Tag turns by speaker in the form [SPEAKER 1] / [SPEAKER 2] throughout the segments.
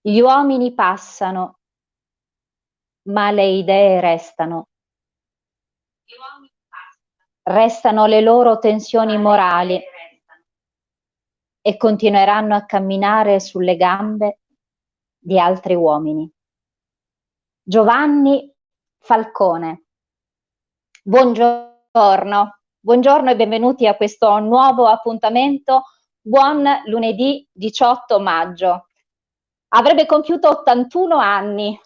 [SPEAKER 1] Gli uomini passano, ma le idee restano. Restano le loro tensioni morali e continueranno a camminare sulle gambe di altri uomini. Giovanni Falcone. Buongiorno, buongiorno e benvenuti a questo nuovo appuntamento. Buon lunedì 18 maggio. Avrebbe compiuto 81 anni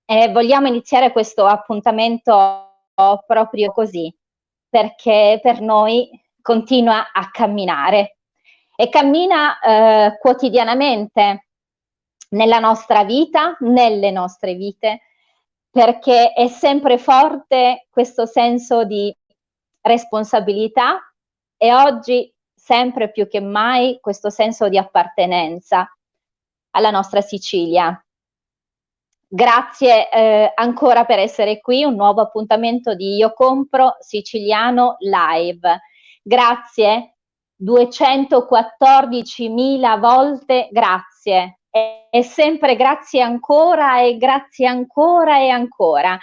[SPEAKER 1] e vogliamo iniziare questo appuntamento proprio così, perché per noi continua a camminare e cammina quotidianamente nella nostra vita, nelle nostre vite, perché è sempre forte questo senso di responsabilità e oggi sempre più che mai questo senso di appartenenza alla nostra Sicilia. Grazie ancora per essere qui, un nuovo appuntamento di Io Compro Siciliano Live. Grazie, 214.000 volte grazie. E sempre grazie ancora e grazie ancora e ancora.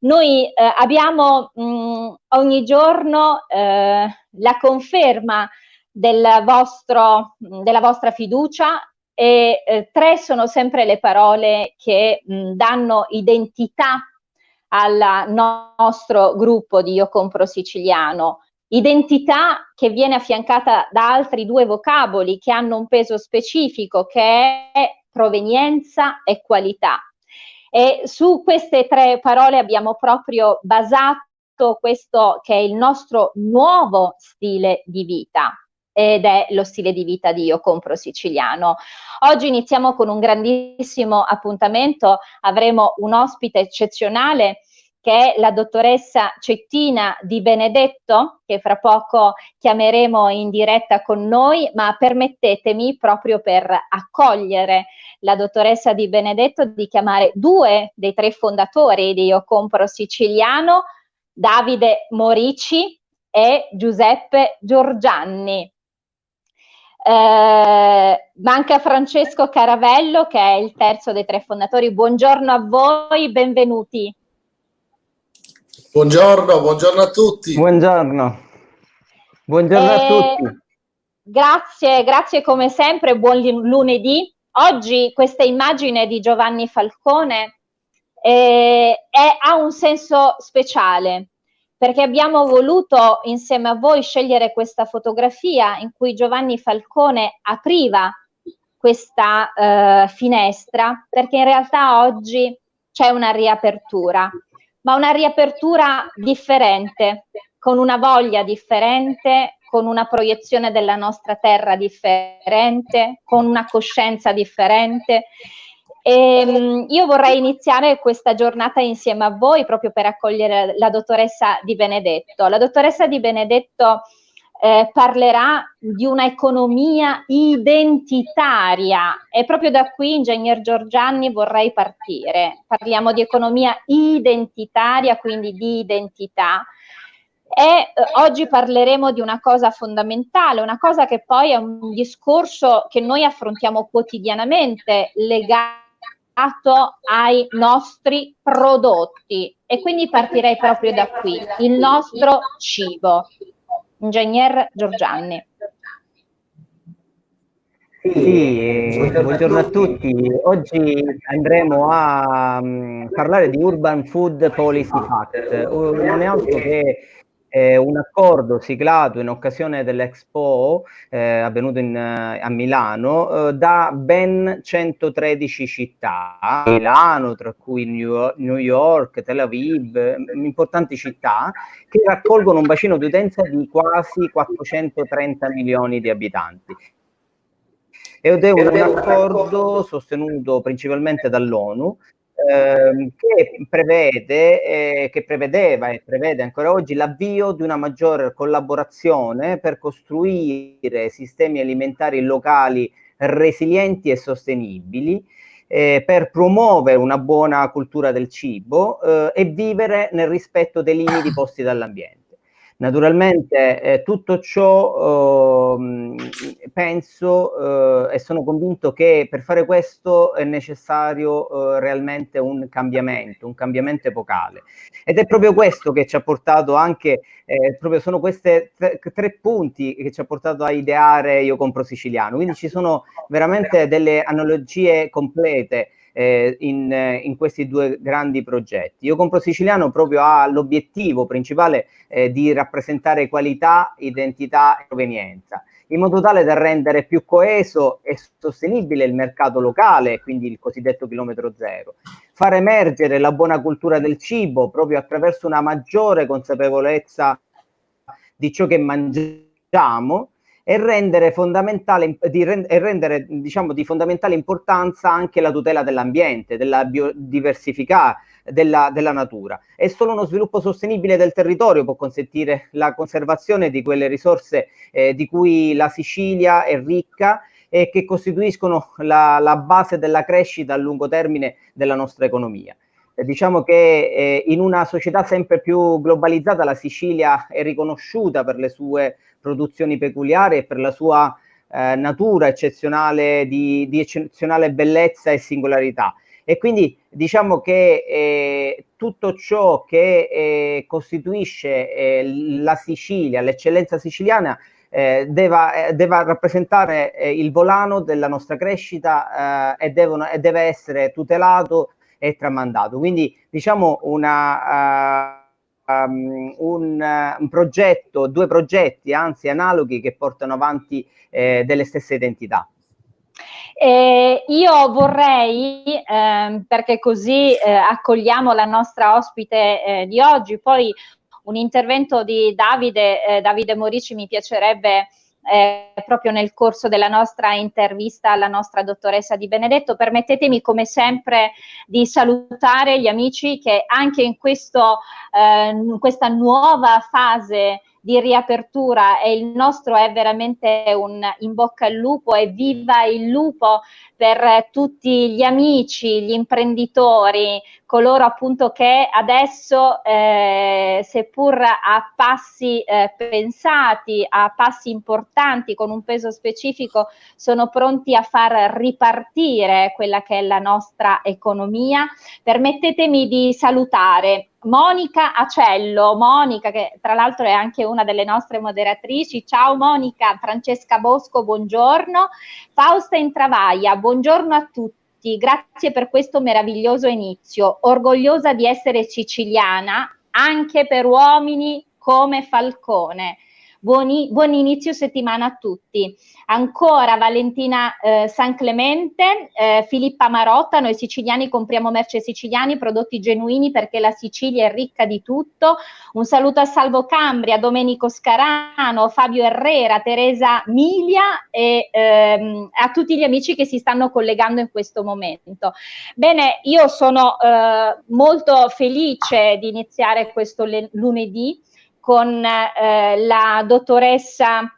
[SPEAKER 1] Noi abbiamo ogni giorno la conferma della vostra fiducia e tre sono sempre le parole che danno identità al nostro gruppo di Io Compro Siciliano. Identità che viene affiancata da altri due vocaboli che hanno un peso specifico, che è provenienza e qualità. E su queste tre parole abbiamo proprio basato questo che è il nostro nuovo stile di vita, ed è lo stile di vita di Io Compro Siciliano. Oggi iniziamo con un grandissimo appuntamento, avremo un ospite eccezionale che è la dottoressa Cettina Di Benedetto, che fra poco chiameremo in diretta con noi, ma permettetemi proprio per accogliere la dottoressa Di Benedetto di chiamare due dei tre fondatori di Io Compro Siciliano, Davide Morici e Giuseppe Giorgianni. Manca Francesco Caravello, che è il terzo dei tre fondatori. Buongiorno a voi, benvenuti.
[SPEAKER 2] Buongiorno, buongiorno a tutti.
[SPEAKER 3] Buongiorno, buongiorno a tutti.
[SPEAKER 1] Grazie, grazie come sempre, buon lunedì. Oggi questa immagine di Giovanni Falcone ha un senso speciale, perché abbiamo voluto insieme a voi scegliere questa fotografia in cui Giovanni Falcone apriva questa finestra, perché in realtà oggi c'è una riapertura, ma una riapertura differente, con una voglia differente, con una proiezione della nostra terra differente, con una coscienza differente. Io vorrei iniziare questa giornata insieme a voi proprio per accogliere la dottoressa Di Benedetto. La dottoressa Di Benedetto parlerà di una economia identitaria e proprio da qui, ingegner Giorgianni, vorrei partire. Parliamo di economia identitaria, quindi di identità. E oggi parleremo di una cosa fondamentale, una cosa che poi è un discorso che noi affrontiamo quotidianamente, legato ai nostri prodotti, e quindi partirei proprio da qui, il nostro cibo. Ingegner Giorgianni.
[SPEAKER 3] Sì, buongiorno a tutti. Oggi andremo a parlare di Urban Food Policy Pact. Non è altro che un accordo siglato in occasione dell'Expo avvenuto a Milano da ben 113 città, Milano, tra cui New York, Tel Aviv, importanti città che raccolgono un bacino di utenza di quasi 430 milioni di abitanti. Ed è un accordo sostenuto principalmente dall'ONU che prevedeva e prevede ancora oggi l'avvio di una maggiore collaborazione per costruire sistemi alimentari locali resilienti e sostenibili, per promuovere una buona cultura del cibo e vivere nel rispetto dei limiti posti dall'ambiente. Naturalmente tutto ciò penso e sono convinto che per fare questo è necessario realmente un cambiamento epocale. Ed è proprio questo che ci ha portato anche, proprio sono questi tre punti che ci ha portato a ideare Io Compro Siciliano. Quindi ci sono veramente delle analogie complete in questi due grandi progetti. Io Compro Siciliano proprio ha l'obiettivo principale di rappresentare qualità, identità e provenienza, in modo tale da rendere più coeso e sostenibile il mercato locale, quindi il cosiddetto chilometro zero, far emergere la buona cultura del cibo proprio attraverso una maggiore consapevolezza di ciò che mangiamo, e rendere diciamo di fondamentale importanza anche la tutela dell'ambiente, della biodiversità, della natura. E solo uno sviluppo sostenibile del territorio può consentire la conservazione di quelle risorse di cui la Sicilia è ricca e che costituiscono la base della crescita a lungo termine della nostra economia. Diciamo che in una società sempre più globalizzata la Sicilia è riconosciuta per le sue produzioni peculiari e per la sua natura eccezionale, di eccezionale bellezza e singolarità. E quindi diciamo che tutto ciò che costituisce la Sicilia, l'eccellenza siciliana, deve rappresentare il volano della nostra crescita e deve essere tutelato e tramandato. Quindi diciamo un progetto, due progetti anzi analoghi che portano avanti delle stesse identità.
[SPEAKER 1] Io vorrei, perché così accogliamo la nostra ospite di oggi, poi un intervento di Davide Morici mi piacerebbe proprio nel corso della nostra intervista alla nostra dottoressa Di Benedetto. Permettetemi come sempre di salutare gli amici che anche in questa nuova fase di riapertura, e il nostro è veramente un in bocca al lupo e viva il lupo per tutti gli amici, gli imprenditori, coloro appunto che adesso seppur a passi pensati, a passi importanti con un peso specifico, sono pronti a far ripartire quella che è la nostra economia. Permettetemi di salutare Monica Acello, Monica che tra l'altro è anche una delle nostre moderatrici. Ciao Monica. Francesca Bosco, buongiorno. Fausta Intravaglia, buongiorno a tutti, grazie per questo meraviglioso inizio, orgogliosa di essere siciliana anche per uomini come Falcone. Buon inizio settimana a tutti. Ancora Valentina San Clemente, Filippa Marotta, noi siciliani compriamo merce siciliani, prodotti genuini perché la Sicilia è ricca di tutto. Un saluto a Salvo Cambria, Domenico Scarano, Fabio Herrera, Teresa Milia e a tutti gli amici che si stanno collegando in questo momento. Bene, io sono molto felice di iniziare questo lunedì con la dottoressa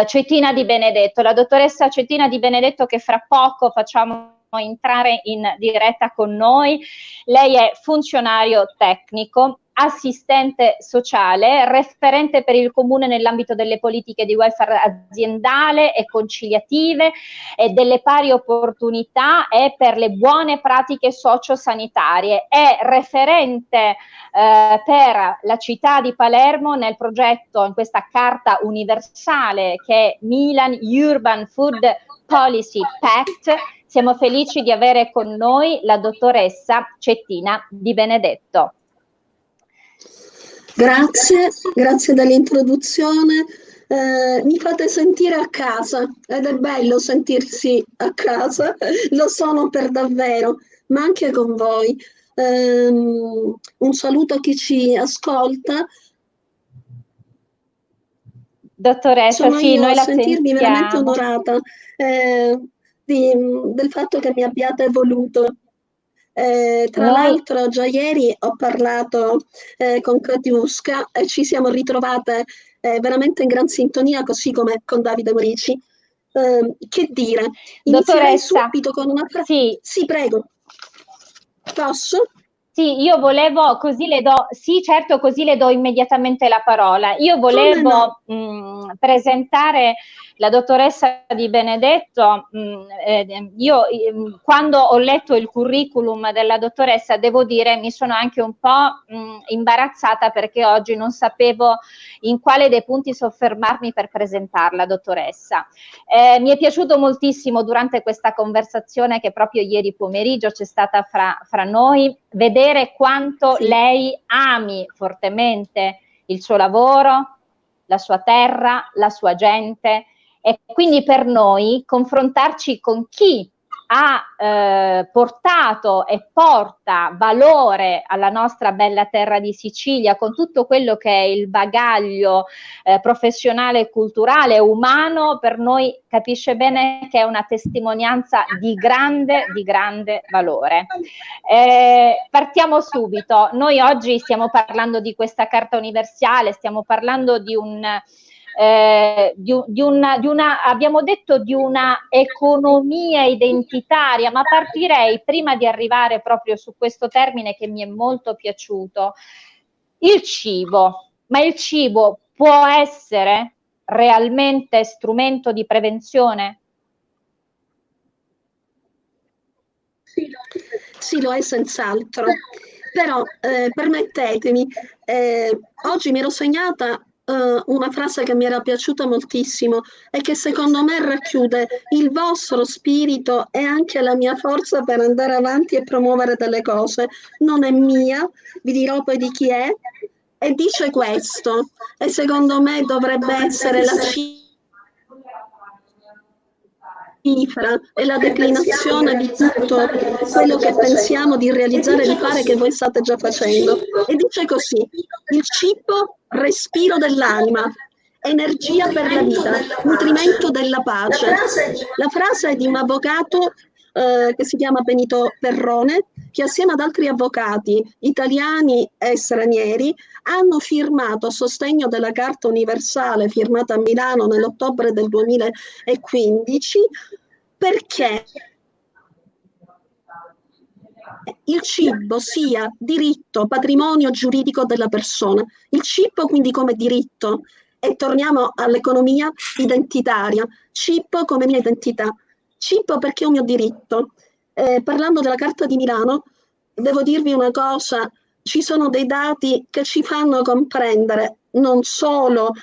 [SPEAKER 1] Cettina Di Benedetto, la dottoressa Cettina Di Benedetto che fra poco facciamo entrare in diretta con noi. Lei è funzionario tecnico, assistente sociale, referente per il comune nell'ambito delle politiche di welfare aziendale e conciliative e delle pari opportunità e per le buone pratiche sociosanitarie. È referente per la città di Palermo nel progetto, in questa carta universale che è Milan Urban Food Policy Pact. Siamo felici di avere con noi la dottoressa Cettina Di Benedetto.
[SPEAKER 2] Grazie dell'introduzione. Mi fate sentire a casa ed è bello sentirsi a casa, lo sono per davvero, ma anche con voi. Un saluto a chi ci ascolta.
[SPEAKER 1] Dottoressa,
[SPEAKER 2] sono
[SPEAKER 1] sì,
[SPEAKER 2] io
[SPEAKER 1] noi
[SPEAKER 2] a
[SPEAKER 1] la
[SPEAKER 2] sentirmi
[SPEAKER 1] sentiamo.
[SPEAKER 2] Veramente onorata del fatto che mi abbiate voluto. Tra l'altro già ieri ho parlato con Katiuska e ci siamo ritrovate veramente in gran sintonia, così come con Davide Morici. Che dire? Inizierei
[SPEAKER 1] Dottoressa,
[SPEAKER 2] subito con una frase.
[SPEAKER 1] Sì.
[SPEAKER 2] Sì, prego. Posso?
[SPEAKER 1] Sì, io volevo, così le do, sì certo, così le do immediatamente la parola. Io volevo presentare la dottoressa Di Benedetto. Io quando ho letto il curriculum della dottoressa, devo dire, mi sono anche un po' imbarazzata, perché oggi non sapevo in quale dei punti soffermarmi per presentarla, dottoressa. Mi è piaciuto moltissimo durante questa conversazione che proprio ieri pomeriggio c'è stata fra noi, vedere quanto lei ami fortemente il suo lavoro, la sua terra, la sua gente, e quindi per noi confrontarci con chi ha portato e porta valore alla nostra bella terra di Sicilia, con tutto quello che è il bagaglio professionale, culturale, umano, per noi capisce bene che è una testimonianza di grande valore. Partiamo subito. Noi oggi stiamo parlando di questa carta universale, stiamo parlando di abbiamo detto di una economia identitaria, ma partirei, prima di arrivare proprio su questo termine che mi è molto piaciuto, il cibo. Ma il cibo può essere realmente strumento di prevenzione?
[SPEAKER 2] Sì, lo è senz'altro. Però permettetemi, oggi mi ero segnata una frase che mi era piaciuta moltissimo e che secondo me racchiude il vostro spirito e anche la mia forza per andare avanti e promuovere delle cose. Non è mia, vi dirò poi di chi è, e dice questo, e secondo me dovrebbe essere la cifra e la declinazione di tutto quello che pensiamo di realizzare e di fare, che voi state già facendo. E dice così: il cibo, respiro dell'anima, energia per la vita, nutrimento della pace. La frase è di un avvocato che si chiama Benito Perrone, che assieme ad altri avvocati italiani e stranieri hanno firmato a sostegno della Carta Universale firmata a Milano nell'ottobre del 2015, perché il cibo sia diritto, patrimonio giuridico della persona. Il cibo quindi come diritto, e torniamo all'economia identitaria, cibo come mia identità, cibo perché è un mio diritto. Parlando della Carta di Milano, devo dirvi una cosa, ci sono dei dati che ci fanno comprendere non solo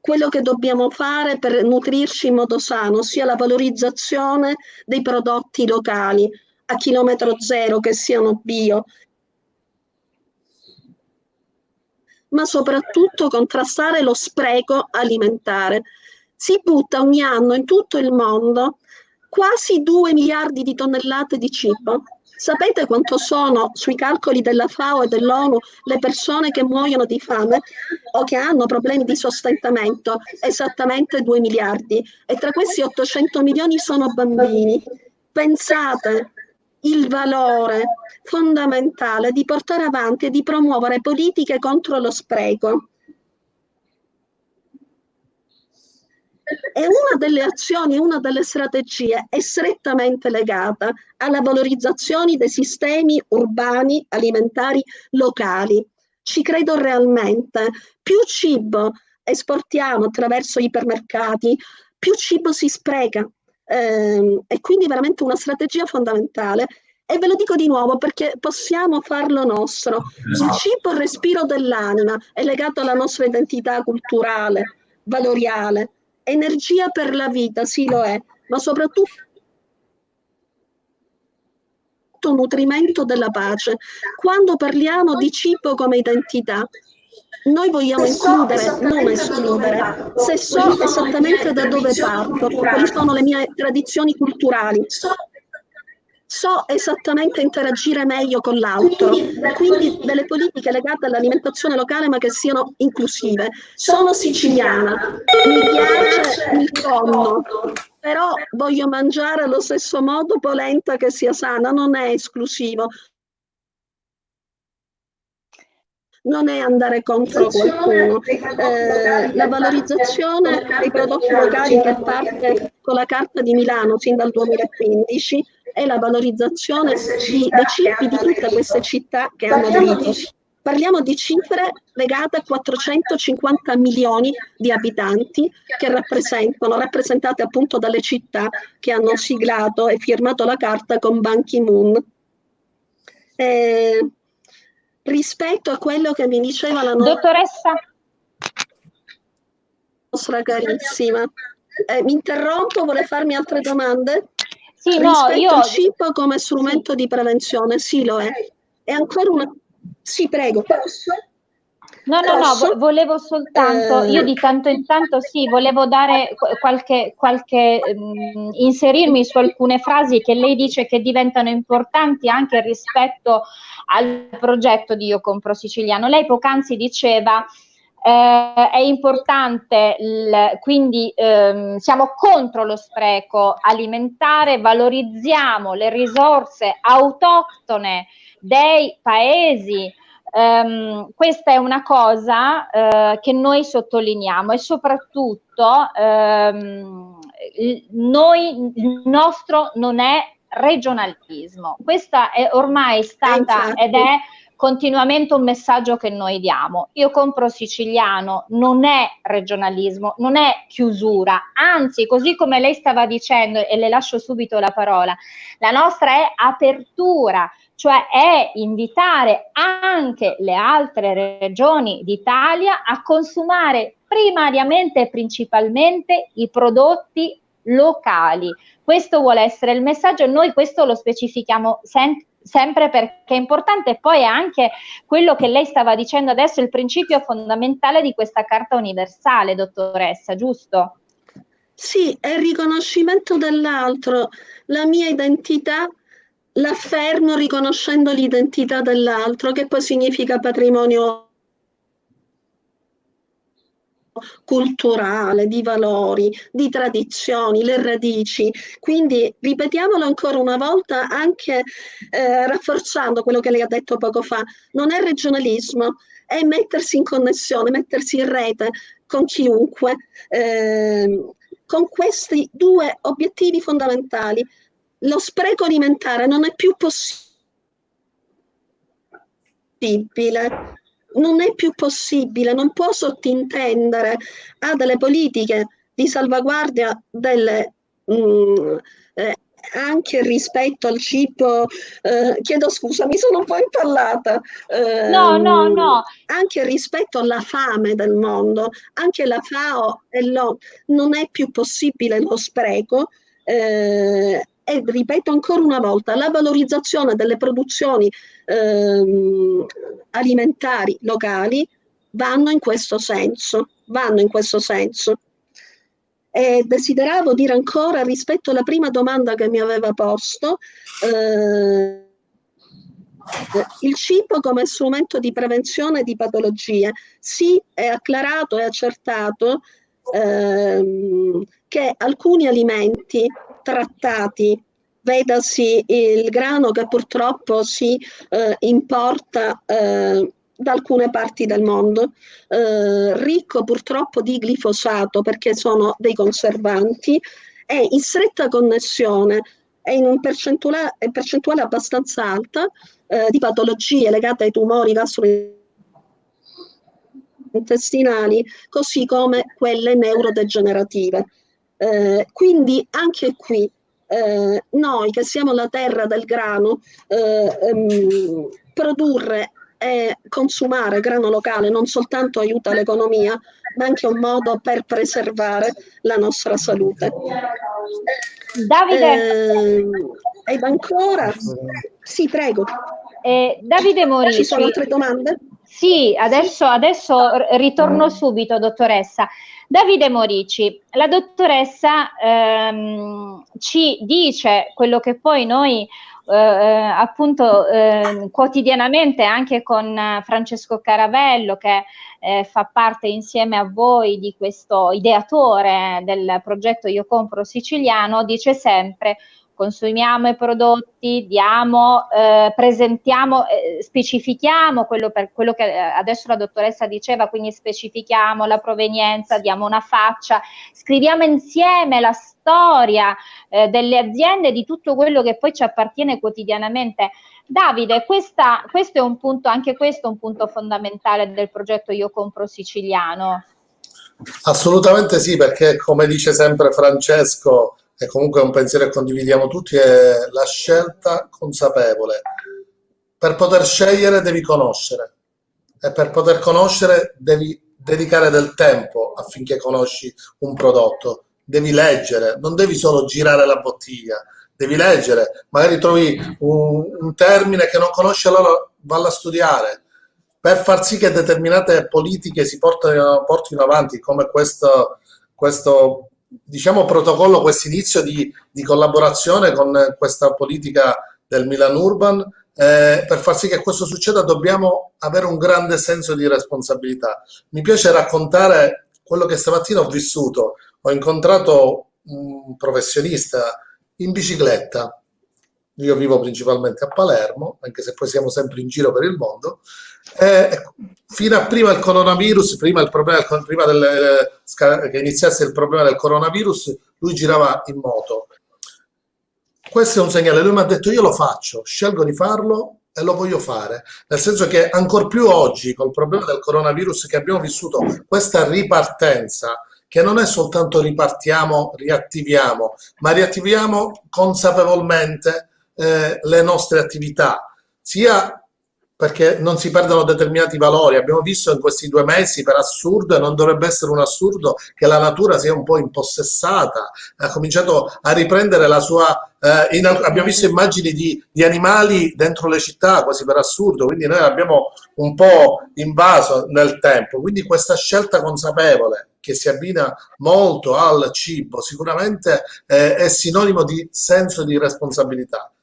[SPEAKER 2] quello che dobbiamo fare per nutrirci in modo sano, sia la valorizzazione dei prodotti locali a chilometro zero, che siano bio, ma soprattutto contrastare lo spreco alimentare. Si butta ogni anno in tutto il mondo quasi 2 miliardi di tonnellate di cibo. Sapete quanto sono, sui calcoli della FAO e dell'ONU, le persone che muoiono di fame o che hanno problemi di sostentamento? Esattamente 2 miliardi. E tra questi 800 milioni sono bambini. Pensate il valore fondamentale di portare avanti e di promuovere politiche contro lo spreco. E una delle azioni, una delle strategie è strettamente legata alla valorizzazione dei sistemi urbani alimentari locali. Ci credo realmente. Più cibo esportiamo attraverso ipermercati, più cibo si spreca. E quindi veramente una strategia fondamentale. E ve lo dico di nuovo perché possiamo farlo nostro. Il cibo, il respiro dell'anima, è legato alla nostra identità culturale, valoriale. Energia per la vita, sì lo è, ma soprattutto nutrimento della pace. Quando parliamo di cibo come identità, noi vogliamo includere, non escludere. Se so esattamente da dove parto, quali sono le mie tradizioni culturali, so esattamente interagire meglio con l'altro, quindi delle politiche legate all'alimentazione locale ma che siano inclusive. Sono siciliana, mi piace il tonno, però voglio mangiare allo stesso modo polenta che sia sana, non è esclusivo. Non è andare contro qualcuno. La valorizzazione dei prodotti locali che parte con la Carta di Milano sin dal 2015 è la valorizzazione dei cibi di tutte queste città che hanno aderito. Parliamo di cifre legate a 450 milioni di abitanti che rappresentate appunto dalle città che hanno siglato e firmato la carta con Ban Ki-moon. Rispetto a quello che mi diceva la
[SPEAKER 1] dottoressa
[SPEAKER 2] nostra carissima, mi interrompo, vuole farmi altre domande?
[SPEAKER 1] Sì,
[SPEAKER 2] Rispetto al cibo come strumento di prevenzione, sì, lo è. E ancora una... Sì, prego.
[SPEAKER 1] No, volevo soltanto, io di tanto in tanto sì, volevo dare inserirmi su alcune frasi che lei dice che diventano importanti anche rispetto al progetto di Io Compro Siciliano. Lei poc'anzi diceva è importante, quindi siamo contro lo spreco alimentare, valorizziamo le risorse autoctone dei paesi. Questa è una cosa che noi sottolineiamo e soprattutto il nostro non è regionalismo. Questa è ormai stata ed è continuamente un messaggio che noi diamo. Io Compro Siciliano non è regionalismo, non è chiusura, anzi, così come lei stava dicendo, e le lascio subito la parola, la nostra è apertura, cioè è invitare anche le altre regioni d'Italia a consumare primariamente e principalmente i prodotti locali. Questo vuole essere il messaggio e noi questo lo specifichiamo sempre perché è importante, e poi è anche quello che lei stava dicendo adesso, il principio fondamentale di questa Carta Universale, dottoressa, giusto?
[SPEAKER 2] Sì, è il riconoscimento dell'altro, la mia identità l'affermo riconoscendo l'identità dell'altro, che poi significa patrimonio culturale, di valori, di tradizioni, le radici. Quindi ripetiamolo ancora una volta, anche rafforzando quello che lei ha detto poco fa, non è regionalismo, è mettersi in connessione, mettersi in rete con chiunque, con questi due obiettivi fondamentali. Lo spreco alimentare non è più possibile, non può sottintendere a delle politiche di salvaguardia delle anche rispetto al cibo, chiedo scusa, mi sono un po' impallata.
[SPEAKER 1] No.
[SPEAKER 2] Anche rispetto alla fame del mondo, anche la FAO non è più possibile lo spreco. E ripeto ancora una volta, la valorizzazione delle produzioni alimentari locali vanno in questo senso. E desideravo dire ancora rispetto alla prima domanda che mi aveva posto, il cibo come strumento di prevenzione di patologie. Sì, è acclarato e accertato che alcuni alimenti trattati, vedasi il grano che purtroppo si importa da alcune parti del mondo, ricco purtroppo di glifosato perché sono dei conservanti, è in stretta connessione e in un percentuale abbastanza alta di patologie legate ai tumori gastrointestinali, così come quelle neurodegenerative. Quindi anche qui noi che siamo la terra del grano, produrre e consumare grano locale non soltanto aiuta l'economia, ma anche un modo per preservare la nostra salute.
[SPEAKER 1] Davide,
[SPEAKER 2] ed ancora, sì, prego.
[SPEAKER 1] Davide Morici.
[SPEAKER 2] Ci sono altre domande?
[SPEAKER 1] Sì, adesso ritorno subito, dottoressa. Davide Morici, la dottoressa ci dice quello che poi noi appunto quotidianamente anche con Francesco Caravello, che fa parte insieme a voi di questo ideatore del progetto Io Compro Siciliano, dice sempre: consumiamo i prodotti, presentiamo, specifichiamo quello che adesso la dottoressa diceva, quindi specifichiamo la provenienza, diamo una faccia, scriviamo insieme la storia delle aziende, di tutto quello che poi ci appartiene quotidianamente. Davide, questo è un punto, anche questo è un punto fondamentale del progetto Io Compro Siciliano.
[SPEAKER 4] Assolutamente sì, perché come dice sempre Francesco, e comunque è un pensiero che condividiamo tutti, è la scelta consapevole. Per poter scegliere devi conoscere, e per poter conoscere devi dedicare del tempo affinché conosci un prodotto, devi leggere, non devi solo girare la bottiglia, devi leggere, magari trovi un termine che non conosci, allora valla a studiare, per far sì che determinate politiche si portino avanti, come questo diciamo protocollo, questo inizio di collaborazione con questa politica del Milan Urban. Per far sì che questo succeda dobbiamo avere un grande senso di responsabilità. Mi piace raccontare quello che stamattina ho vissuto. Ho incontrato un professionista in bicicletta. Io vivo principalmente a Palermo, anche se poi siamo sempre in giro per il mondo. Fino a prima del coronavirus, prima che iniziasse il problema del coronavirus, lui girava in moto. Questo è un segnale. Lui mi ha detto: io lo faccio, scelgo di farlo e lo voglio fare, nel senso che ancor più oggi, col problema del coronavirus, che abbiamo vissuto questa ripartenza, che non è soltanto ripartiamo, riattiviamo, ma riattiviamo consapevolmente le nostre attività, sia perché non si perdono determinati valori. Abbiamo visto in questi 2 mesi, per assurdo, e non dovrebbe essere un assurdo, che la natura sia un po' impossessata, ha cominciato a riprendere la sua... abbiamo visto immagini di animali dentro le città, quasi per assurdo, quindi noi abbiamo un po' invaso nel tempo. Quindi questa scelta consapevole, che si abbina molto al cibo, sicuramente è sinonimo di senso di responsabilità.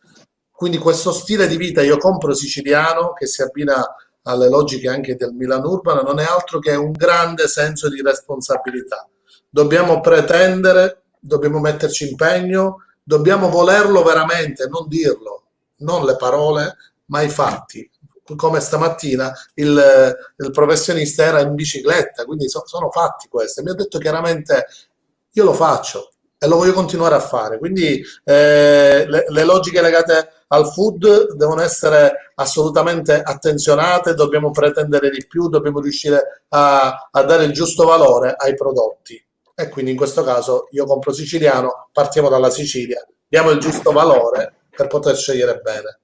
[SPEAKER 4] Quindi questo stile di vita Io Compro Siciliano, che si abbina alle logiche anche del Milan Urban, non è altro che un grande senso di responsabilità. Dobbiamo pretendere, dobbiamo metterci impegno, dobbiamo volerlo veramente, non dirlo, non le parole, ma i fatti. Come stamattina il professionista era in bicicletta, quindi sono fatti questi. Mi ha detto chiaramente: io lo faccio e lo voglio continuare a fare. Quindi le logiche legate al food devono essere assolutamente attenzionate, dobbiamo pretendere di più, dobbiamo riuscire a dare il giusto valore ai prodotti. E quindi in questo caso Io Compro Siciliano, partiamo dalla Sicilia, diamo il giusto valore per poter scegliere bene.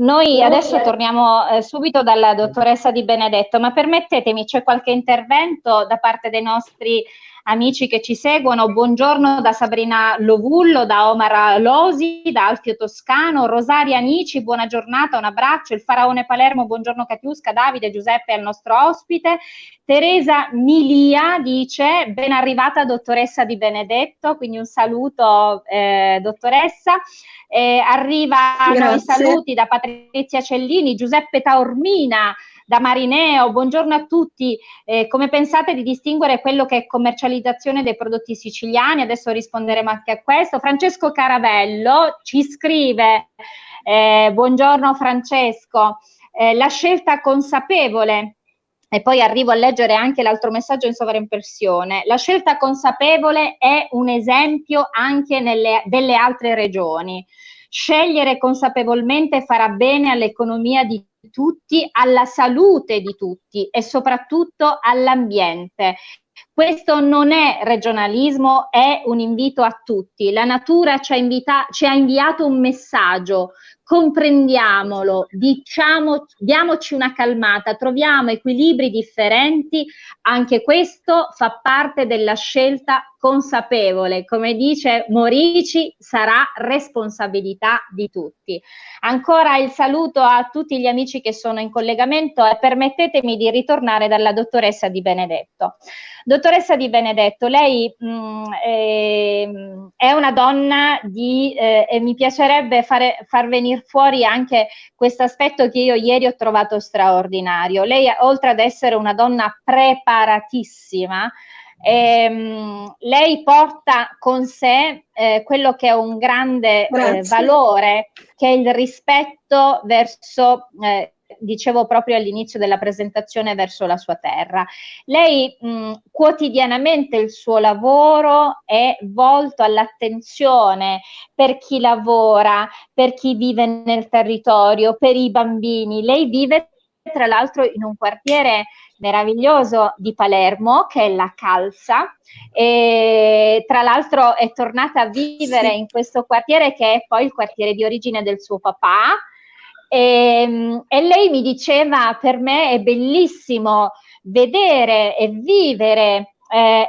[SPEAKER 1] Noi adesso torniamo subito dalla dottoressa Di Benedetto, ma permettetemi, c'è qualche intervento da parte dei nostri amici che ci seguono. Buongiorno da Sabrina Lovullo, da Omar Losi, da Alfio Toscano, Rosaria Anici, buona giornata, un abbraccio. Il Faraone Palermo, buongiorno Catiusca, Davide, Giuseppe è il nostro ospite. Teresa Milia dice: ben arrivata dottoressa Di Benedetto, quindi un saluto dottoressa. Arrivano i saluti da Patrizia Cellini, Giuseppe Taormina, da Marineo, buongiorno a tutti. Come pensate di distinguere quello che è commercializzazione dei prodotti siciliani? Adesso risponderemo anche a questo. Francesco Caravello ci scrive, buongiorno Francesco, la scelta consapevole. E poi arrivo a leggere anche l'altro messaggio in sovraimpressione. La scelta consapevole è un esempio anche delle altre regioni. Scegliere consapevolmente farà bene all'economia di tutti, alla salute di tutti e soprattutto all'ambiente. Questo non è regionalismo, è un invito a tutti. La natura ci ha inviato un messaggio. Comprendiamolo, diamoci una calmata, troviamo equilibri differenti, anche questo fa parte della scelta consapevole. Come dice Morici, sarà responsabilità di tutti. Ancora il saluto a tutti gli amici che sono in collegamento e permettetemi di ritornare dalla dottoressa Di Benedetto. Dottoressa Di Benedetto, lei è una donna e mi piacerebbe far venire fuori anche questo aspetto che io ieri ho trovato straordinario. Lei, oltre ad essere una donna preparatissima, Lei porta con sé quello che è un grande valore, che è il rispetto verso, dicevo proprio all'inizio della presentazione, verso la sua terra. Lei quotidianamente il suo lavoro è volto all'attenzione per chi lavora, per chi vive nel territorio, per i bambini. Lei vive tra l'altro in un quartiere meraviglioso di Palermo, che è la Calza, e tra l'altro è tornata a vivere in questo quartiere, che è poi il quartiere di origine del suo papà, e lei mi diceva: per me è bellissimo vedere e vivere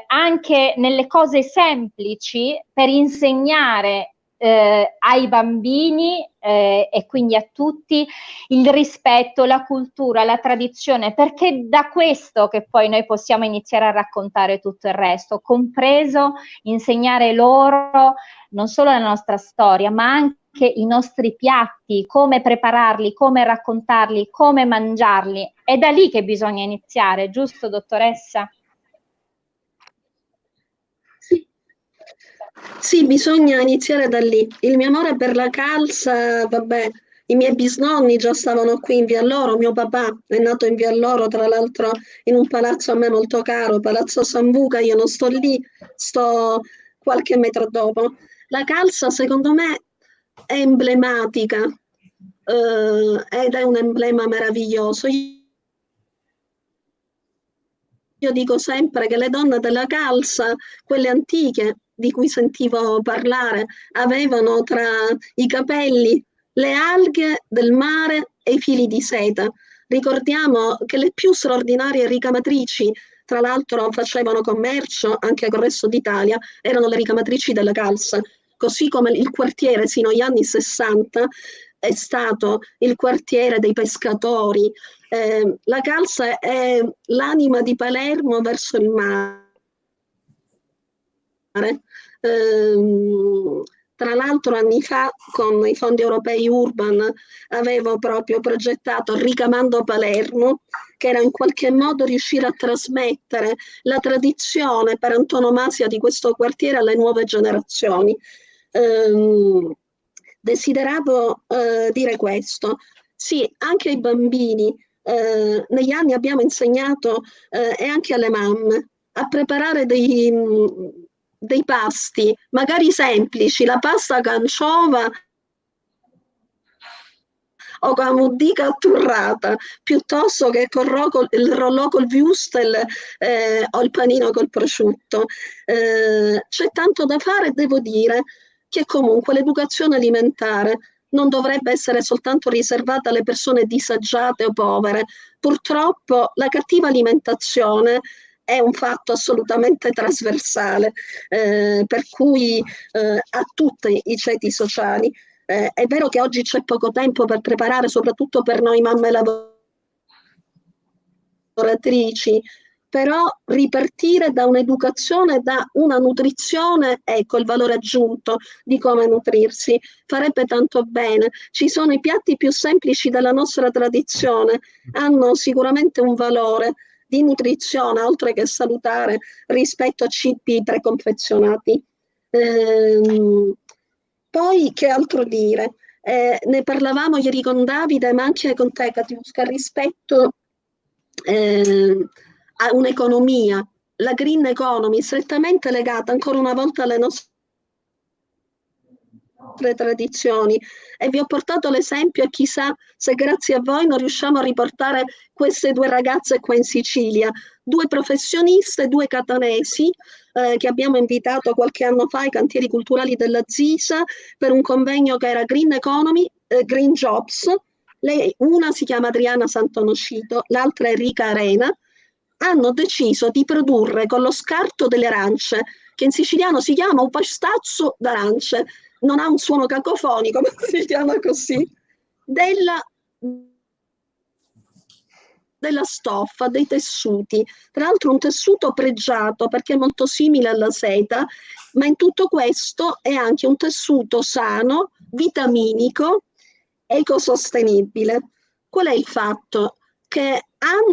[SPEAKER 1] anche nelle cose semplici, per insegnare ai bambini e quindi a tutti il rispetto, la cultura, la tradizione, perché da questo che poi noi possiamo iniziare a raccontare tutto il resto, compreso insegnare loro non solo la nostra storia, ma anche i nostri piatti, come prepararli, come raccontarli, come mangiarli. È da lì che bisogna iniziare, giusto, dottoressa?
[SPEAKER 2] Sì, bisogna iniziare da lì. Il mio amore per la Calza, vabbè, i miei bisnonni già stavano qui in Via Loro, mio papà è nato in Via Loro, tra l'altro in un palazzo a me molto caro, Palazzo Sambuca, io non sto lì, sto qualche metro dopo. La Calza, secondo me, è emblematica, ed è un emblema meraviglioso. Io dico sempre che le donne della Calza, quelle antiche di cui sentivo parlare, avevano tra i capelli le alghe del mare e i fili di seta. Ricordiamo che le più straordinarie ricamatrici, tra l'altro facevano commercio anche con il resto d'Italia, erano le ricamatrici della Calza, così come il quartiere sino agli anni 60 è stato il quartiere dei pescatori. La Calza è l'anima di Palermo verso il mare. Tra l'altro anni fa con i fondi europei Urban avevo proprio progettato Ricamando Palermo, che era in qualche modo riuscire a trasmettere la tradizione per antonomasia di questo quartiere alle nuove generazioni. Desideravo dire questo. Sì, anche ai bambini negli anni abbiamo insegnato e anche alle mamme a preparare dei pasti, magari semplici, la pasta canciova o con mudica atturrata, piuttosto che il rollò col wurstel o il panino col prosciutto. C'è tanto da fare, devo dire che comunque l'educazione alimentare non dovrebbe essere soltanto riservata alle persone disagiate o povere. Purtroppo la cattiva alimentazione è un fatto assolutamente trasversale, per cui a tutti i ceti sociali. È vero che oggi c'è poco tempo per preparare, soprattutto per noi mamme lavoratrici, però ripartire da un'educazione, da una nutrizione, ecco il valore aggiunto di come nutrirsi, farebbe tanto bene. Ci sono i piatti più semplici della nostra tradizione, hanno sicuramente un valore di nutrizione, oltre che salutare, rispetto a cibi preconfezionati. Poi che altro dire? Ne parlavamo ieri con Davide, ma anche con te, Katiuska, rispetto a un'economia, la green economy, strettamente legata ancora una volta alle nostre tradizioni, e vi ho portato l'esempio e chissà se grazie a voi non riusciamo a riportare queste due ragazze qua in Sicilia, due professioniste, due catanesi che abbiamo invitato qualche anno fa ai cantieri culturali della Zisa per un convegno che era Green Economy, Green Jobs. Una si chiama Adriana Santonocito, l'altra è Enrica Arena. Hanno deciso di produrre con lo scarto delle arance, che in siciliano si chiama un pastazzo d'arance, non ha un suono cacofonico, ma si chiama così, della stoffa, dei tessuti. Tra l'altro un tessuto pregiato perché è molto simile alla seta, ma in tutto questo è anche un tessuto sano, vitaminico, ecosostenibile. Qual è il fatto? Che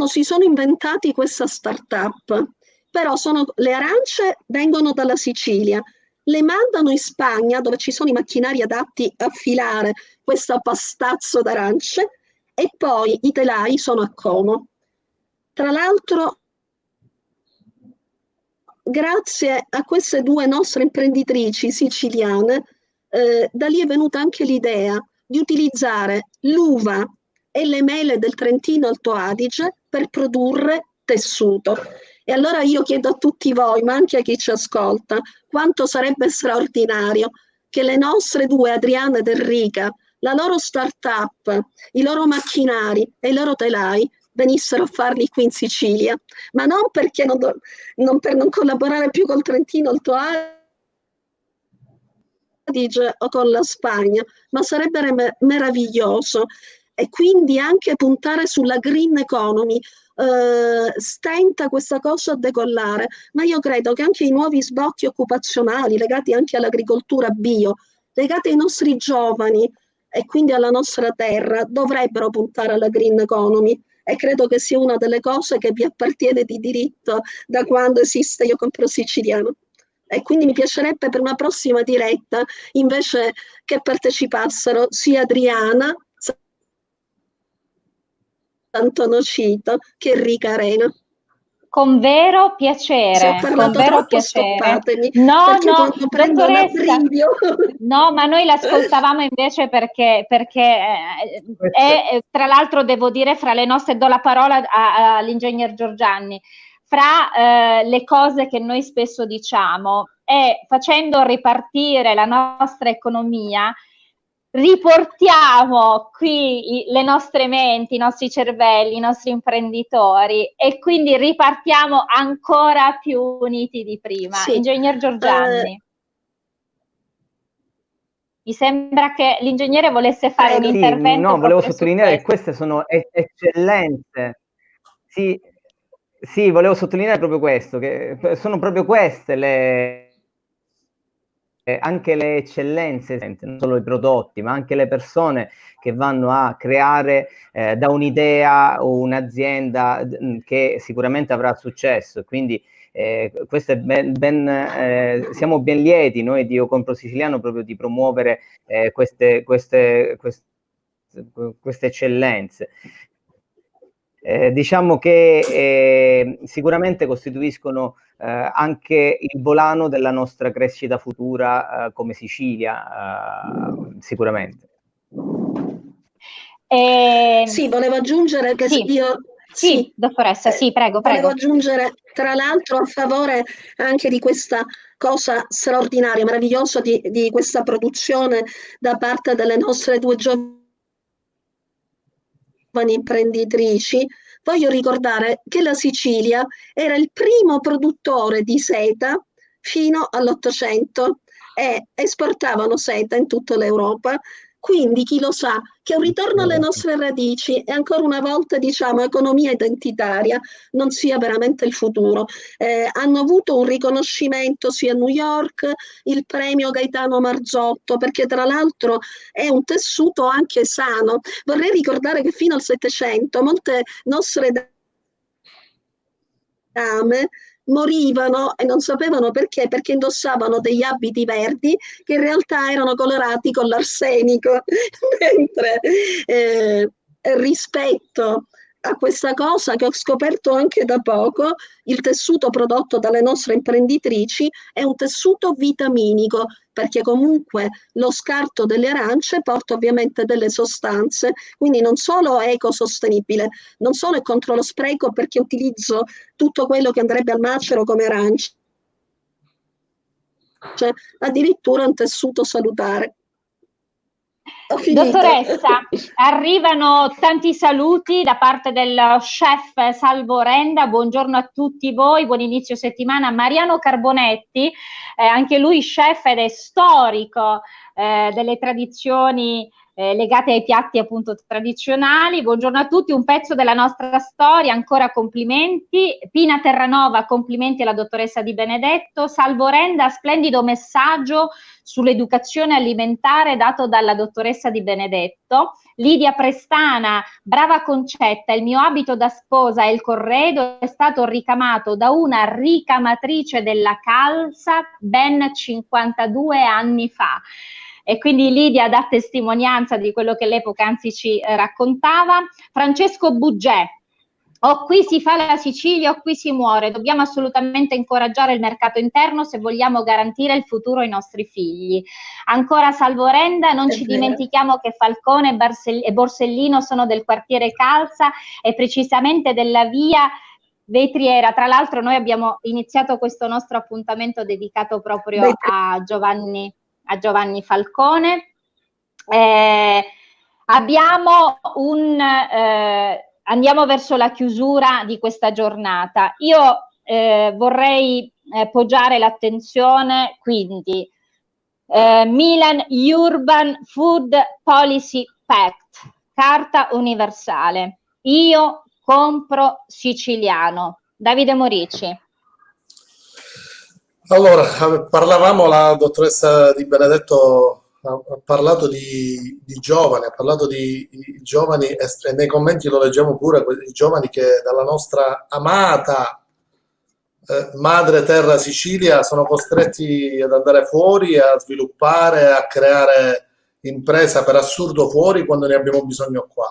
[SPEAKER 2] si sono inventati questa startup però le arance vengono dalla Sicilia, le mandano in Spagna dove ci sono i macchinari adatti a filare questo pastazzo d'arance e poi i telai sono a Como. Tra l'altro, grazie a queste due nostre imprenditrici siciliane, da lì è venuta anche l'idea di utilizzare l'uva e le mele del Trentino Alto Adige per produrre tessuto. E allora io chiedo a tutti voi, ma anche a chi ci ascolta, quanto sarebbe straordinario che le nostre due, Adriana ed Enrica, la loro start-up, i loro macchinari e i loro telai venissero a farli qui in Sicilia, ma non perché non per non collaborare più col Trentino Alto Adige o con la Spagna, ma sarebbe meraviglioso. E quindi anche puntare sulla green economy. Stenta questa cosa a decollare, ma io credo che anche i nuovi sbocchi occupazionali legati anche all'agricoltura bio, legati ai nostri giovani e quindi alla nostra terra, dovrebbero puntare alla green economy. E credo che sia una delle cose che vi appartiene di diritto da quando esiste Io Compro Siciliano. E quindi mi piacerebbe per una prossima diretta invece che partecipassero sia Adriana Antonocito che Enrica Arena.
[SPEAKER 1] Con vero
[SPEAKER 2] Se ho
[SPEAKER 1] piacere, con
[SPEAKER 2] parlato
[SPEAKER 1] vero
[SPEAKER 2] troppo,
[SPEAKER 1] piacere.
[SPEAKER 2] stoppatemi,
[SPEAKER 1] No,
[SPEAKER 2] perché
[SPEAKER 1] no,
[SPEAKER 2] quando prendo un
[SPEAKER 1] dottoressa,
[SPEAKER 2] abbrivio.
[SPEAKER 1] no, ma noi l'ascoltavamo invece perché tra l'altro devo dire, fra le nostre, do la parola all'ingegner Giorgianni, fra le cose che noi spesso diciamo è facendo ripartire la nostra economia, riportiamo qui le nostre menti, i nostri cervelli, i nostri imprenditori e quindi ripartiamo ancora più uniti di prima.
[SPEAKER 2] Sì.
[SPEAKER 1] Ingegner Giorgianni. Mi sembra che l'ingegnere volesse fare un intervento.
[SPEAKER 3] No, volevo sottolineare che queste sono eccellenze. Sì, volevo sottolineare proprio questo, che sono proprio queste anche le eccellenze, non solo i prodotti, ma anche le persone che vanno a creare da un'idea o un'azienda che sicuramente avrà successo. Quindi questo è siamo ben lieti noi di Io Compro Siciliano proprio di promuovere queste eccellenze. Diciamo che sicuramente costituiscono anche il volano della nostra crescita futura come Sicilia, sicuramente.
[SPEAKER 2] Sì, volevo aggiungere che
[SPEAKER 1] sì.
[SPEAKER 2] io...
[SPEAKER 1] Sì, dottoressa, sì, prego.
[SPEAKER 2] Volevo aggiungere, tra l'altro, a favore anche di questa cosa straordinaria, meravigliosa di questa produzione da parte delle nostre due giovani imprenditrici, voglio ricordare che la Sicilia era il primo produttore di seta fino all'800 e esportavano seta in tutta l'Europa. Quindi chi lo sa, che un ritorno alle nostre radici e ancora una volta diciamo economia identitaria non sia veramente il futuro. Hanno avuto un riconoscimento sia a New York, il premio Gaetano Marzotto, perché tra l'altro è un tessuto anche sano. Vorrei ricordare che fino al Settecento molte nostre dame morivano e non sapevano perché indossavano degli abiti verdi che in realtà erano colorati con l'arsenico, mentre rispetto a questa cosa che ho scoperto anche da poco, il tessuto prodotto dalle nostre imprenditrici è un tessuto vitaminico, perché comunque lo scarto delle arance porta ovviamente delle sostanze, quindi non solo è ecosostenibile, non solo è contro lo spreco perché utilizzo tutto quello che andrebbe al macero come arance, cioè addirittura un tessuto salutare.
[SPEAKER 1] Dottoressa, arrivano tanti saluti da parte del chef Salvo Renda, buongiorno a tutti voi, buon inizio settimana. Mariano Carbonetti, anche lui chef ed è storico delle tradizioni legate ai piatti appunto tradizionali. Buongiorno a tutti, un pezzo della nostra storia, ancora complimenti. Pina Terranova, complimenti alla dottoressa Di Benedetto. Salvo Renda, splendido messaggio sull'educazione alimentare dato dalla dottoressa Di Benedetto. Lidia Prestana, brava Concetta, il mio abito da sposa e il corredo è stato ricamato da una ricamatrice della calza ben 52 anni fa. E quindi Lidia dà testimonianza di quello che l'epoca anzi ci raccontava. Francesco Buggè, o qui si fa la Sicilia o qui si muore, dobbiamo assolutamente incoraggiare il mercato interno se vogliamo garantire il futuro ai nostri figli. Ancora Salvo Renda, non ci dimentichiamo che Falcone e Borsellino sono del quartiere Calza e precisamente della via Vetriera. Tra l'altro noi abbiamo iniziato questo nostro appuntamento dedicato proprio a Giovanni Falcone. Andiamo verso la chiusura di questa giornata. Io vorrei poggiare l'attenzione quindi Milan Urban Food Policy Pact, Carta Universale. Io compro siciliano. Davide Morici.
[SPEAKER 4] Allora, parlavamo, la dottoressa Di Benedetto ha parlato di giovani, ha parlato di giovani e nei commenti lo leggiamo pure, i giovani che dalla nostra amata madre terra Sicilia sono costretti ad andare fuori, a sviluppare, a creare impresa per assurdo fuori quando ne abbiamo bisogno qua.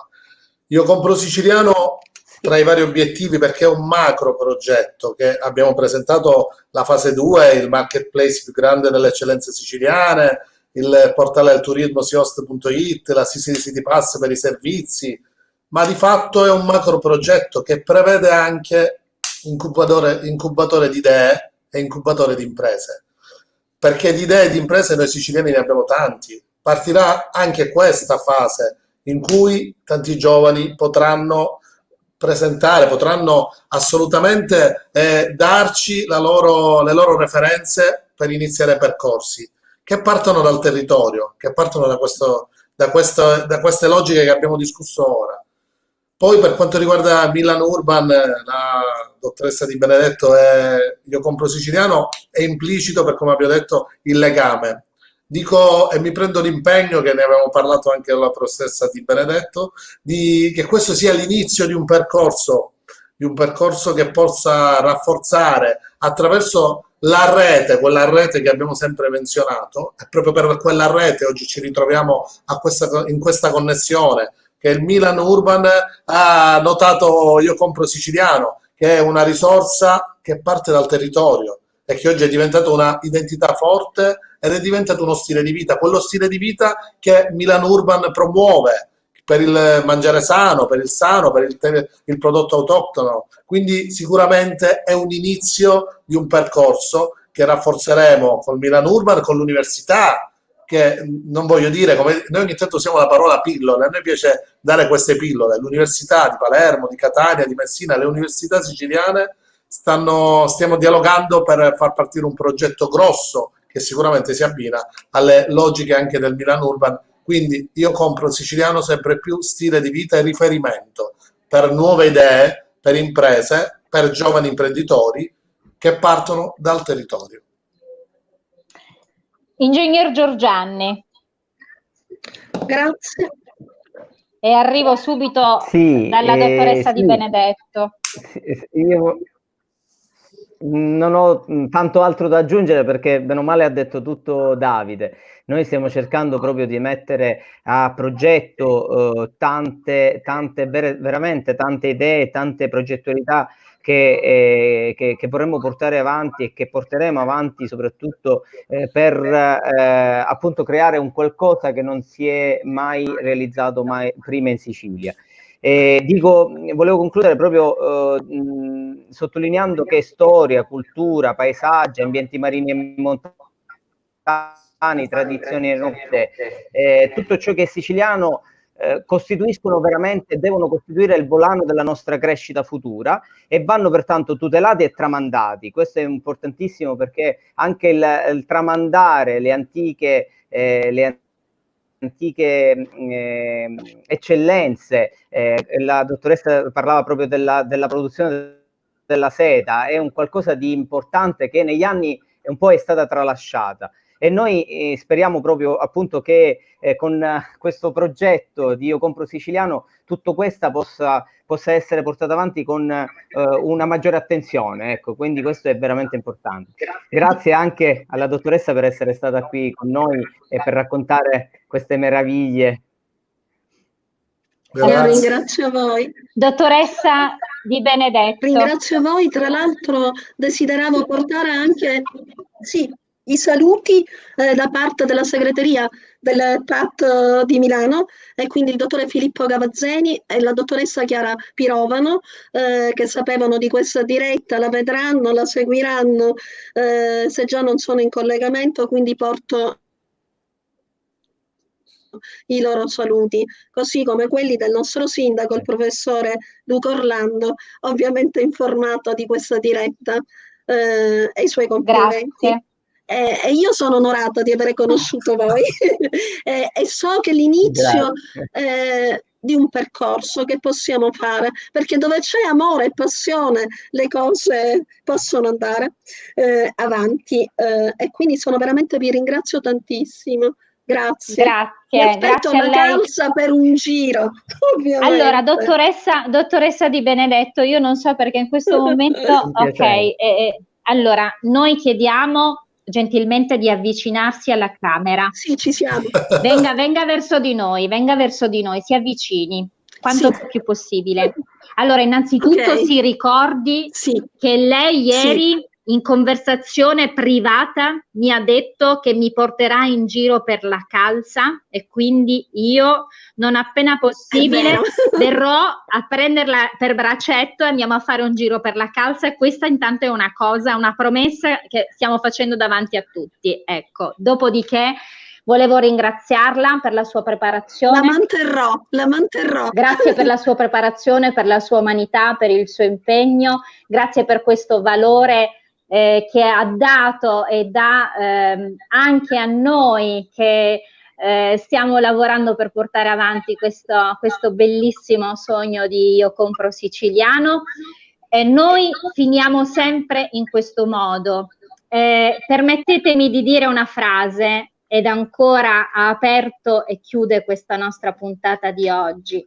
[SPEAKER 4] Io compro siciliano tra i vari obiettivi perché è un macro progetto che abbiamo presentato la fase 2, il marketplace più grande delle eccellenze siciliane, il portale del turismo siost.it, la City Pass per i servizi, ma di fatto è un macro progetto che prevede anche incubatore di idee e incubatore di imprese, perché di idee e di imprese noi siciliani ne abbiamo tanti. Partirà anche questa fase in cui tanti giovani potranno presentare, potranno assolutamente darci le loro referenze per iniziare percorsi che partono dal territorio, che partono da queste logiche che abbiamo discusso ora. Poi per quanto riguarda Milan Urban, la dottoressa Di Benedetto e Io compro siciliano, è implicito, per come abbiamo detto, il legame. Dico e mi prendo l'impegno, che ne avevamo parlato anche con la professoressa Di Benedetto, che questo sia l'inizio di un percorso che possa rafforzare attraverso la rete, quella rete che abbiamo sempre menzionato, e proprio per quella rete oggi ci ritroviamo in questa connessione che il Milan Urban ha notato Io compro siciliano, che è una risorsa che parte dal territorio e che oggi è diventata una identità forte ed è diventato uno stile di vita, quello stile di vita che Milan Urban promuove per il mangiare sano, per il prodotto autoctono. Quindi sicuramente è un inizio di un percorso che rafforzeremo col Milan Urban, con l'università, che non voglio dire, come noi ogni tanto usiamo la parola pillole, a noi piace dare queste pillole. L'università di Palermo, di Catania, di Messina, le università siciliane stiamo dialogando per far partire un progetto grosso che sicuramente si abbina alle logiche anche del Milan Urban. Quindi Io compro siciliano, sempre più stile di vita e riferimento per nuove idee, per imprese, per giovani imprenditori che partono dal territorio.
[SPEAKER 1] Ingegner Giorgianni.
[SPEAKER 2] Grazie.
[SPEAKER 1] E arrivo subito dalla dottoressa Di Benedetto.
[SPEAKER 3] Io non ho tanto altro da aggiungere perché bene o male ha detto tutto Davide. Noi stiamo cercando proprio di mettere a progetto veramente tante idee, tante progettualità che vorremmo portare avanti e che porteremo avanti soprattutto per appunto creare un qualcosa che non si è mai realizzato prima in Sicilia. Volevo concludere proprio sottolineando che storia, cultura, paesaggi, ambienti marini e montani, tradizioni e notte, tutto ciò che è siciliano costituiscono veramente, devono costituire il volano della nostra crescita futura e vanno pertanto tutelati e tramandati. Questo è importantissimo, perché anche il tramandare le antiche eccellenze, la dottoressa parlava proprio della produzione della seta, è un qualcosa di importante che negli anni un po' è stata tralasciata. E noi speriamo proprio appunto che con questo progetto di Io Compro Siciliano tutto questo possa essere portato avanti con una maggiore attenzione, ecco, quindi questo è veramente importante. Grazie anche alla dottoressa per essere stata qui con noi e per raccontare queste meraviglie.
[SPEAKER 2] Io ringrazio voi.
[SPEAKER 1] Dottoressa Di Benedetto.
[SPEAKER 2] Ringrazio voi, tra l'altro desideravo portare anche i saluti da parte della segreteria del PAT di Milano, e quindi il dottore Filippo Gavazzeni e la dottoressa Chiara Pirovano, che sapevano di questa diretta, la vedranno, la seguiranno, se già non sono in collegamento, quindi porto i loro saluti, così come quelli del nostro sindaco, il professore Luca Orlando, ovviamente informato di questa diretta, e i suoi complimenti.
[SPEAKER 1] Grazie.
[SPEAKER 2] E io sono onorata di aver conosciuto voi e so che l'inizio di un percorso che possiamo fare, perché dove c'è amore e passione le cose possono andare avanti, e quindi vi ringrazio tantissimo. Grazie.
[SPEAKER 1] Grazie a lei.
[SPEAKER 2] Calza per un giro, ovviamente.
[SPEAKER 1] Allora, dottoressa Di Benedetto, io non so perché in questo momento, allora, noi chiediamo gentilmente di avvicinarsi alla camera.
[SPEAKER 2] Sì, ci siamo.
[SPEAKER 1] Venga verso di noi, si avvicini quanto più possibile. Allora, innanzitutto si ricordi che lei ieri in conversazione privata mi ha detto che mi porterà in giro per la calza, e quindi io, non appena possibile, verrò a prenderla per braccetto e andiamo a fare un giro per la calza, e questa intanto è una promessa che stiamo facendo davanti a tutti. Ecco, dopodiché volevo ringraziarla per la sua preparazione.
[SPEAKER 2] La manterrò.
[SPEAKER 1] Grazie per la sua preparazione, per la sua umanità, per il suo impegno, grazie per questo valore che ha dato e dà anche a noi che stiamo lavorando per portare avanti questo bellissimo sogno di Io Compro Siciliano. Noi finiamo sempre in questo modo. Permettetemi di dire una frase, ed ancora ha aperto e chiude questa nostra puntata di oggi.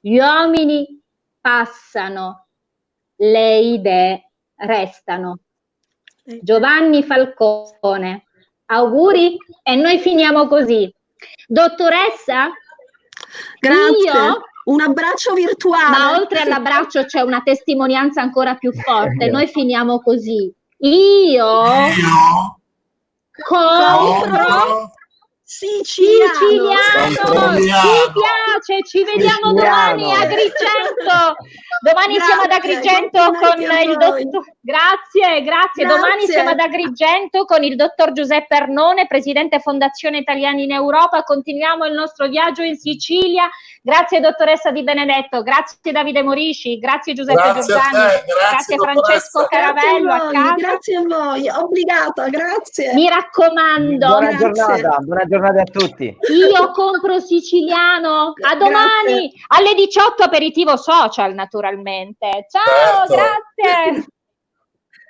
[SPEAKER 1] Gli uomini passano, le idee restano. Giovanni Falcone, auguri, e noi finiamo così. Dottoressa,
[SPEAKER 2] grazie. Un abbraccio virtuale.
[SPEAKER 1] Ma oltre all'abbraccio c'è una testimonianza ancora più forte. Noi finiamo così. Io compro siciliano. Ci piace, ci vediamo domani a Agrigento. Domani siamo ad Agrigento con il dottor. Grazie. Domani siamo ad Agrigento con il dottor Giuseppe Arnone, presidente Fondazione Italiani in Europa. Continuiamo il nostro viaggio in Sicilia. Grazie dottoressa Di Benedetto, grazie Davide Morisci, grazie Giuseppe Giordani, grazie Francesco Caravello a casa.
[SPEAKER 2] Grazie a voi, obbligata, grazie.
[SPEAKER 1] Mi raccomando.
[SPEAKER 3] Buona giornata a tutti.
[SPEAKER 1] Io Compro Siciliano. A domani alle 18, aperitivo social naturalmente. Ciao, grazie.